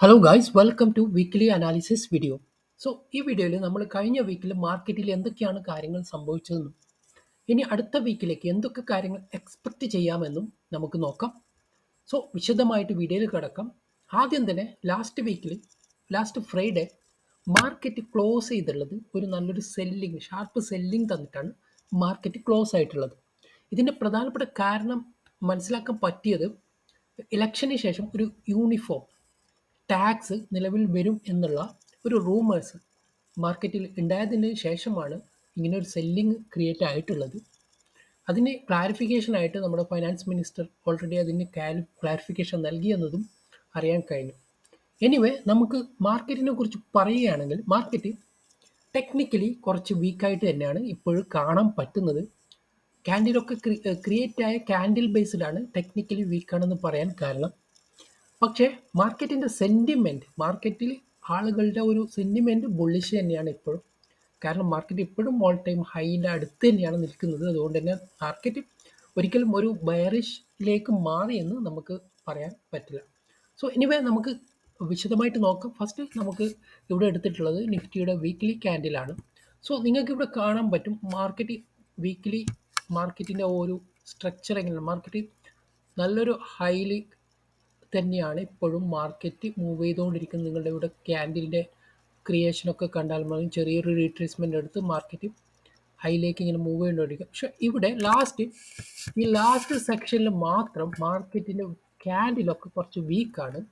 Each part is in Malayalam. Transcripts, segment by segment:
Hello guys welcome to weekly analysis video. ഈ വീഡിയോയിൽ നമ്മൾ കഴിഞ്ഞ വീക്കിൽ മാർക്കറ്റിൽ എന്തൊക്കെയാണ് കാര്യങ്ങൾ സംഭവിച്ചതെന്നും ഇനി അടുത്ത വീക്കിലേക്ക് എന്തൊക്കെ കാര്യങ്ങൾ എക്സ്പെക്റ്റ് ചെയ്യാമെന്നും നമുക്ക് നോക്കാം. വിശദമായിട്ട് വീഡിയോയിൽ കിടക്കാം. ആദ്യം തന്നെ ലാസ്റ്റ് ഫ്രൈഡേ മാർക്കറ്റ് ക്ലോസ് ചെയ്തുള്ളത് ഒരു നല്ലൊരു ഷാർപ്പ് സെല്ലിംഗ് തന്നിട്ടാണ് മാർക്കറ്റ് ക്ലോസ് ആയിട്ടുള്ളത്. ഇതിൻ്റെ പ്രധാനപ്പെട്ട കാരണം മനസ്സിലാക്കാൻ പറ്റിയത് ഇലക്ഷന് ശേഷം ഒരു യൂണിഫോം ടാക്സ് നിലവിൽ വരും എന്നുള്ള ഒരു റൂമേഴ്സ് മാർക്കറ്റിൽ ഉണ്ടായതിന് ശേഷമാണ് ഇങ്ങനെ ഒരു സെല്ലിംഗ് ക്രിയേറ്റ് ആയിട്ടുള്ളത്. അതിന് ക്ലാരിഫിക്കേഷൻ ആയിട്ട് നമ്മുടെ ഫൈനാൻസ് മിനിസ്റ്റർ ഓൾറെഡി അതിന് ക്ലാരിഫിക്കേഷൻ നൽകിയെന്നതും അറിയാൻ കഴിഞ്ഞു. എനിവേ നമുക്ക് മാർക്കറ്റിനെ കുറിച്ച് പറയുകയാണെങ്കിൽ മാർക്കറ്റ് ടെക്നിക്കലി കുറച്ച് വീക്കായിട്ട് തന്നെയാണ് ഇപ്പോഴും കാണാൻ പറ്റുന്നത്. ക്യാൻഡിലൊക്കെ ക്രിയേറ്റ് ആയ ക്യാൻഡിൽ ബേസ്ഡ് ആണ് ടെക്നിക്കലി വീക്കാണെന്ന് പറയാൻ കാരണം. പക്ഷേ മാർക്കറ്റിൽ ആളുകളുടെ ഒരു സെൻറ്റിമെൻറ്റ് ബുള്ളിഷ് തന്നെയാണ് ഇപ്പോഴും. കാരണം മാർക്കറ്റ് ഇപ്പോഴും ഓൾ ടൈം ഹൈൻ്റെ അടുത്ത് തന്നെയാണ് നിൽക്കുന്നത്. അതുകൊണ്ട് തന്നെ മാർക്കറ്റ് ഒരിക്കലും ഒരു ബയറിഷിലേക്ക് മാറിയെന്ന് നമുക്ക് പറയാൻ പറ്റില്ല. എനിവേ നമുക്ക് വിശദമായിട്ട് നോക്കാം. ഫസ്റ്റ് നമുക്ക് ഇവിടെ എടുത്തിട്ടുള്ളത് നിഫ്റ്റിയുടെ വീക്ക്ലി ക്യാൻഡിലാണ്. നിങ്ങൾക്ക് ഇവിടെ കാണാൻ പറ്റും മാർക്കറ്റിൻ്റെ ഒരു സ്ട്രക്ചർ എങ്ങനെയാണ്. മാർക്കറ്റ് നല്ലൊരു ഹൈലി തന്നെയാണ് ഇപ്പോഴും മാർക്കറ്റ് മൂവ് ചെയ്തുകൊണ്ടിരിക്കുന്നത്. നിങ്ങളുടെ ഇവിടെ ക്യാൻഡിലിൻ്റെ ക്രിയേഷനൊക്കെ കണ്ടാൽ മതി. ചെറിയൊരു റീട്രേസ്മെൻ്റ് എടുത്ത് മാർക്കറ്റ് ഹൈയിലേക്ക് ഇങ്ങനെ മൂവ് ചെയ്തുകൊണ്ടിരിക്കും. പക്ഷേ ഇവിടെ ലാസ്റ്റ് സെക്ഷനിൽ മാത്രം മാർക്കറ്റിൻ്റെ ക്യാൻഡിലൊക്കെ കുറച്ച് വീക്കാണ്.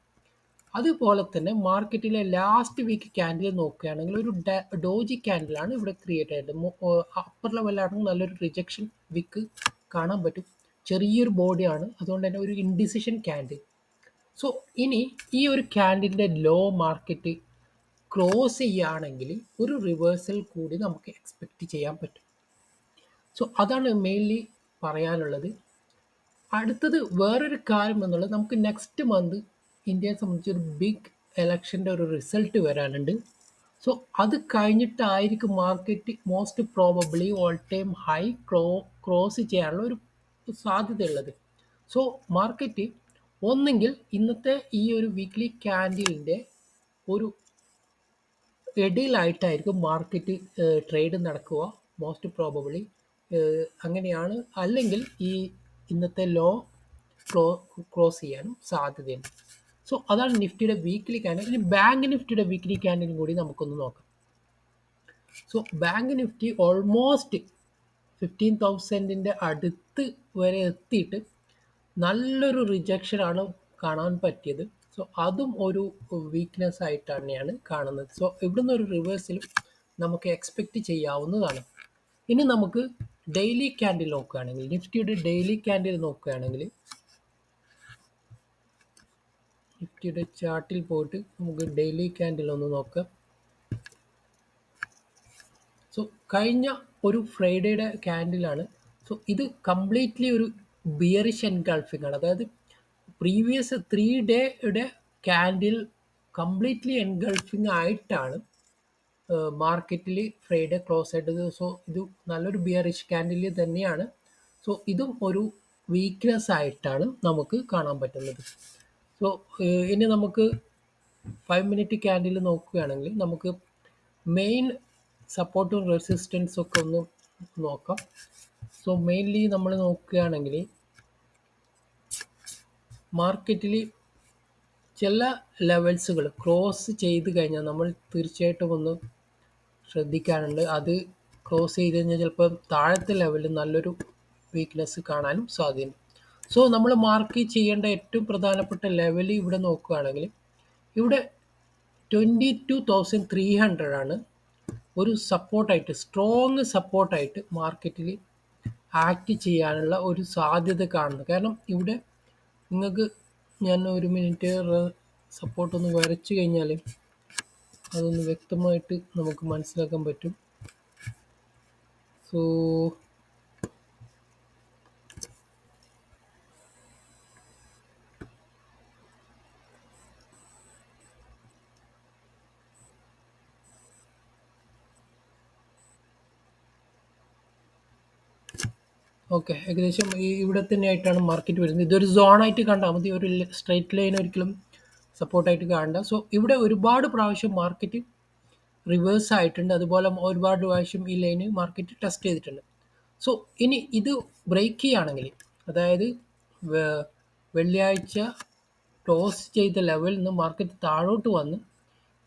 അതുപോലെ തന്നെ മാർക്കറ്റിലെ ലാസ്റ്റ് വീക്ക് ക്യാൻഡിൽ നോക്കുകയാണെങ്കിൽ ഒരു ഡോജി ക്യാൻഡിലാണ് ഇവിടെ ക്രിയേറ്റ് ആയത്. അപ്പർ ലെവലാണെങ്കിൽ നല്ലൊരു റിജക്ഷൻ വീക്ക് കാണാൻ പറ്റും. ചെറിയൊരു ബോഡിയാണ്, അതുകൊണ്ട് തന്നെ ഒരു ഇൻഡിസിഷൻ ക്യാൻഡിൽ. ഇനി ഈ ഒരു ക്യാൻഡിലിൻ്റെ ലോ മാർക്കറ്റ് ക്ലോസ് ചെയ്യുകയാണെങ്കിൽ ഒരു റിവേഴ്സൽ കൂടി നമുക്ക് എക്സ്പെക്റ്റ് ചെയ്യാൻ പറ്റും. അതാണ് മെയിൻലി പറയാനുള്ളത്. അടുത്തത് വേറൊരു കാര്യം എന്നുള്ളത്, നമുക്ക് നെക്സ്റ്റ് മന്ത് ഇന്ത്യയെ സംബന്ധിച്ച് ഒരു ബിഗ് എലക്ഷൻ്റെ ഒരു റിസൾട്ട് വരാനുണ്ട്. അത് കഴിഞ്ഞിട്ടായിരിക്കും market most probably all time high cross ചെയ്യാനുള്ള ഒരു സാധ്യതയുള്ളത്. മാർക്കറ്റ് ഒന്നെങ്കിൽ ഇന്നത്തെ ഈ ഒരു വീക്ക്ലി ക്യാൻഡിലിൻ്റെ ഒരു ഇടയിലായിട്ടായിരിക്കും മാർക്കറ്റ് ട്രേഡ് നടക്കുക മോസ്റ്റ് പ്രോബബ്ലി. അങ്ങനെയാണ്. അല്ലെങ്കിൽ ഈ ഇന്നത്തെ ലോ ക്ലോസ് ചെയ്യാനും സാധ്യതയുണ്ട്. അതാണ് നിഫ്റ്റിയുടെ വീക്ക്ലി ക്യാൻഡിൽ. ഇനി ബാങ്ക് നിഫ്റ്റിയുടെ വീക്ക്ലി ക്യാൻഡിലും കൂടി നമുക്കൊന്ന് നോക്കാം. ബാങ്ക് നിഫ്റ്റി ഓൾമോസ്റ്റ് 15,000 അടുത്ത് വരെ എത്തിയിട്ട് നല്ലൊരു റിജക്ഷനാണ് കാണാൻ പറ്റിയത്. അതും ഒരു വീക്ക്നെസ് ആയിട്ട് തന്നെയാണ് കാണുന്നത്. ഇവിടുന്ന് ഒരു റിവേഴ്സലും നമുക്ക് എക്സ്പെക്റ്റ് ചെയ്യാവുന്നതാണ്. ഇനി നമുക്ക് ഡെയിലി ക്യാൻഡിൽ നോക്കുകയാണെങ്കിൽ, നിഫ്റ്റിയുടെ ഡെയിലി ക്യാൻഡിൽ നോക്കുകയാണെങ്കിൽ, നിഫ്റ്റിയുടെ ചാർട്ടിൽ പോയിട്ട് നമുക്ക് ഡെയിലി ക്യാൻഡിൽ ഒന്ന് നോക്കാം. കഴിഞ്ഞ ഒരു ഫ്രൈഡേയുടെ ക്യാൻഡിലാണ്. ഇത് കംപ്ലീറ്റ്ലി ഒരു ബിയറിഷ് എൻഗൾഫിംഗ് ആണ്. അതായത് പ്രീവിയസ് 3 ഡേയുടെ ക്യാൻഡിൽ കംപ്ലീറ്റ്ലി എൻഗൾഫിംഗ് ആയിട്ടാണ് മാർക്കറ്റിൽ ഫ്രൈഡേ ക്ലോസ് ആയിട്ടത്. ഇത് നല്ലൊരു ബിയറിഷ് ക്യാൻഡിൽ തന്നെയാണ്. ഇതും ഒരു വീക്ക്നെസ് ആയിട്ടാണ് നമുക്ക് കാണാൻ പറ്റുന്നത്. ഇനി നമുക്ക് 5 മിനിറ്റ് ക്യാൻഡിൽ നോക്കുകയാണെങ്കിൽ നമുക്ക് മെയിൻ സപ്പോർട്ടും റെസിസ്റ്റൻസും ഒക്കെ ഒന്ന് നോക്കാം. മെയിൻലി നമ്മൾ നോക്കുകയാണെങ്കിൽ മാർക്കറ്റിൽ ചില ലെവൽസുകൾ ക്രോസ് ചെയ്ത് കഴിഞ്ഞാൽ നമ്മൾ തീർച്ചയായിട്ടും ഒന്ന് ശ്രദ്ധിക്കാനുണ്ട്. അത് ക്രോസ് ചെയ്ത് കഴിഞ്ഞാൽ ചിലപ്പോൾ താഴത്തെ ലെവലിൽ നല്ലൊരു വീക്ക്നെസ് കാണാനും സാധ്യതയുണ്ട്. നമ്മൾ മാർക്ക് ചെയ്യേണ്ട ഏറ്റവും പ്രധാനപ്പെട്ട ലെവൽ ഇവിടെ നോക്കുകയാണെങ്കിൽ ഇവിടെ 22,300 ആണ് ഒരു സപ്പോർട്ടായിട്ട്, സ്ട്രോങ് സപ്പോർട്ടായിട്ട് മാർക്കറ്റിൽ ആക്ട് ചെയ്യാനുള്ള ഒരു സാധ്യത കാണുന്നത്. കാരണം ഇവിടെ നിങ്ങൾക്ക് ഞാൻ ഒരു മിനിറ്റ് സപ്പോർട്ടൊന്ന് വരച്ചു കഴിഞ്ഞാൽ അതൊന്ന് വ്യക്തമായിട്ട് നമുക്ക് മനസ്സിലാക്കാൻ പറ്റും. ഓക്കെ, ഏകദേശം ഇവിടെ തന്നെയായിട്ടാണ് മാർക്കറ്റ് വരുന്നത്. ഇതൊരു സോണായിട്ട് കണ്ടാൽ മതി. ഒരു സ്ട്രൈറ്റ് ലൈൻ ഒരിക്കലും സപ്പോർട്ടായിട്ട് കാണണ്ട. സോ ഇവിടെ ഒരുപാട് പ്രാവശ്യം മാർക്കറ്റ് റിവേഴ്സ് ആയിട്ടുണ്ട്. അതുപോലെ ഒരുപാട് പ്രാവശ്യം ഈ ലൈന് മാർക്കറ്റ് ടെസ്റ്റ് ചെയ്തിട്ടുണ്ട്. സോ ഇനി ഇത് ബ്രേക്ക് ചെയ്യുകയാണെങ്കിൽ, അതായത് വെ- വെള്ളിയാഴ്ച ക്ലോസ് ചെയ്ത ലെവലിൽ നിന്ന് മാർക്കറ്റ് താഴോട്ട് വന്ന്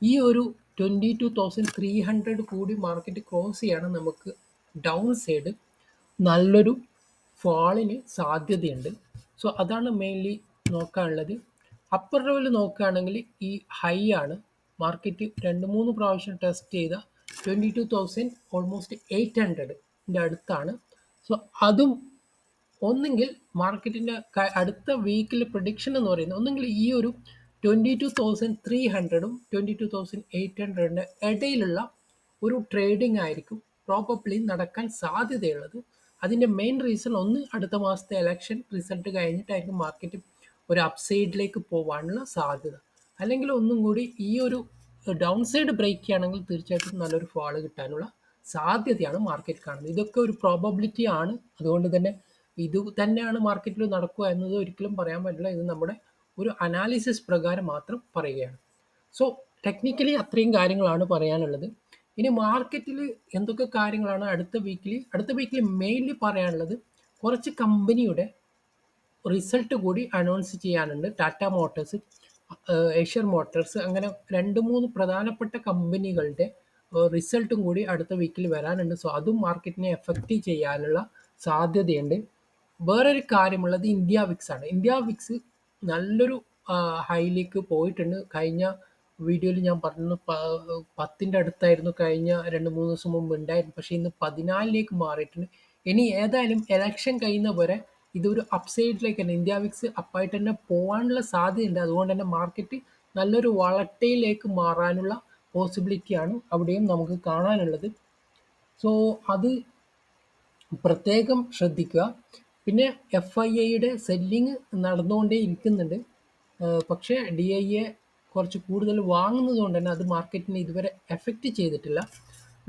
ഈ ഒരു 22,300 കൂടി മാർക്കറ്റ് ക്രോസ് ചെയ്യണം, നമുക്ക് ഡൗൺ സൈഡ് നല്ലൊരു ഫാളിന് സാധ്യതയുണ്ട്. സോ അതാണ് മെയിൻലി നോക്കാനുള്ളത്. അപ്പർ ലെവൽ നോക്കുകയാണെങ്കിൽ ഈ ഹൈ ആണ് മാർക്കറ്റ് 2-3 പ്രാവശ്യം ടെസ്റ്റ് ചെയ്ത 22,000 ഓൾമോസ്റ്റ് 800ൻ്റെ അടുത്താണ്. സോ അതും ഒന്നെങ്കിൽ മാർക്കറ്റിൻ്റെ അടുത്ത വീക്കിൽ പ്രഡിക്ഷൻ എന്ന് പറയുന്നത് ഒന്നെങ്കിൽ ഈ ഒരു 22,300 22,800 ഇടയിലുള്ള ഒരു ട്രേഡിംഗ് ആയിരിക്കും പ്രോബബ്ലി നടക്കാൻ സാധ്യതയുള്ളത്. അതിൻ്റെ മെയിൻ റീസൺ ഒന്ന്, അടുത്ത മാസത്തെ ഇലക്ഷൻ റിസൾട്ട് കഴിഞ്ഞിട്ടായിരിക്കും മാർക്കറ്റ് ഒരു അപ്സൈഡിലേക്ക് പോകാനുള്ള സാധ്യത. അല്ലെങ്കിൽ ഒന്നും കൂടി ഈ ഒരു ഡൗൺ സൈഡ് ബ്രേക്ക് ചെയ്യുകയാണെങ്കിൽ തീർച്ചയായിട്ടും നല്ലൊരു ഫാള് കിട്ടാനുള്ള സാധ്യതയാണ് മാർക്കറ്റ് കാണുന്നത്. ഇതൊക്കെ ഒരു പ്രോബബിലിറ്റി ആണ്. അതുകൊണ്ട് തന്നെ ഇത് തന്നെയാണ് മാർക്കറ്റിൽ നടക്കുക എന്നത് ഒരിക്കലും പറയാൻ പറ്റില്ല. ഇത് നമ്മുടെ ഒരു അനാലിസിസ് പ്രകാരം മാത്രം പറയുകയാണ്. സോ ടെക്നിക്കലി അത്രയും കാര്യങ്ങളാണ് പറയാനുള്ളത്. ഇനി മാർക്കറ്റിൽ എന്തൊക്കെ കാര്യങ്ങളാണ് അടുത്ത വീക്കിൽ മെയിൻലി പറയാനുള്ളത്, കുറച്ച് കമ്പനിയുടെ റിസൾട്ട് കൂടി അനൗൺസ് ചെയ്യാനുണ്ട്. ടാറ്റ മോട്ടോഴ്സ്, ഏഷ്യർ മോട്ടോഴ്സ്, അങ്ങനെ 2-3 പ്രധാനപ്പെട്ട കമ്പനികളുടെ റിസൾട്ടും കൂടി അടുത്ത വീക്കിൽ വരാനുണ്ട്. സോ അതും മാർക്കറ്റിനെ എഫക്റ്റ് ചെയ്യാനുള്ള സാധ്യതയുണ്ട്. വേറൊരു കാര്യമുള്ളത് ഇന്ത്യ വിക്സ് ആണ്. ഇന്ത്യ വിക്സ് നല്ലൊരു ഹൈയിലേക്ക് പോയിട്ടുണ്ട്. കഴിഞ്ഞ വീഡിയോയിൽ ഞാൻ പറഞ്ഞു 10ൻ്റെ അടുത്തായിരുന്നു കഴിഞ്ഞ 2-3 ദിവസം മുമ്പ് ഉണ്ടായിരുന്നു. പക്ഷേ ഇന്ന് 14ലേക്ക് മാറിയിട്ടുണ്ട്. ഇനി ഏതായാലും എലക്ഷൻ കഴിയുന്ന വരെ ഇതൊരു അപ്സൈഡിലേക്ക് തന്നെ ഇന്ത്യ വിക്സ് അപ്പായിട്ട് തന്നെ പോകാനുള്ള സാധ്യതയുണ്ട്. അതുകൊണ്ട് തന്നെ മാർക്കറ്റ് നല്ലൊരു വളട്ടയിലേക്ക് മാറാനുള്ള പോസിബിലിറ്റിയാണ് അവിടെയും നമുക്ക് കാണാനുള്ളത്. സോ അത് പ്രത്യേകം ശ്രദ്ധിക്കുക. പിന്നെ FIIയുടെ സെല്ലിങ് നടന്നുകൊണ്ടേ ഇരിക്കുന്നുണ്ട്. പക്ഷേ DIA കുറച്ച് കൂടുതൽ വാങ്ങുന്നത് കൊണ്ട് തന്നെ അത് മാർക്കറ്റിനെ ഇതുവരെ എഫക്റ്റ് ചെയ്തിട്ടില്ല.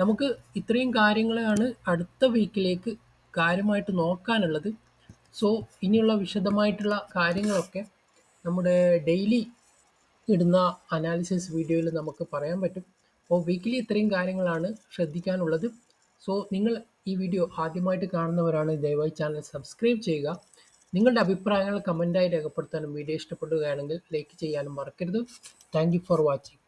നമുക്ക് ഇത്രയും കാര്യങ്ങളാണ് അടുത്ത വീക്കിലേക്ക് കാര്യമായിട്ട് നോക്കാനുള്ളത്. സോ ഇനിയുള്ള വിശദമായിട്ടുള്ള കാര്യങ്ങളൊക്കെ നമ്മുടെ ഡെയിലി ഇടുന്ന അനാലിസിസ് വീഡിയോയിൽ നമുക്ക് പറയാൻ പറ്റും. അപ്പോൾ വീക്കിലി ഇത്രയും കാര്യങ്ങളാണ് ശ്രദ്ധിക്കാനുള്ളത്. സോ നിങ്ങൾ ഈ വീഡിയോ ആദ്യമായിട്ട് കാണുന്നവരാണ്, ദയവായി ചാനൽ സബ്സ്ക്രൈബ് ചെയ്യുക. നിങ്ങളുടെ അഭിപ്രായങ്ങൾ കമൻറ്റായി രേഖപ്പെടുത്താനും വീഡിയോ ഇഷ്ടപ്പെടുകയാണെങ്കിൽ ലൈക്ക് ചെയ്യാനും മറക്കരുത്. Thank you for watching.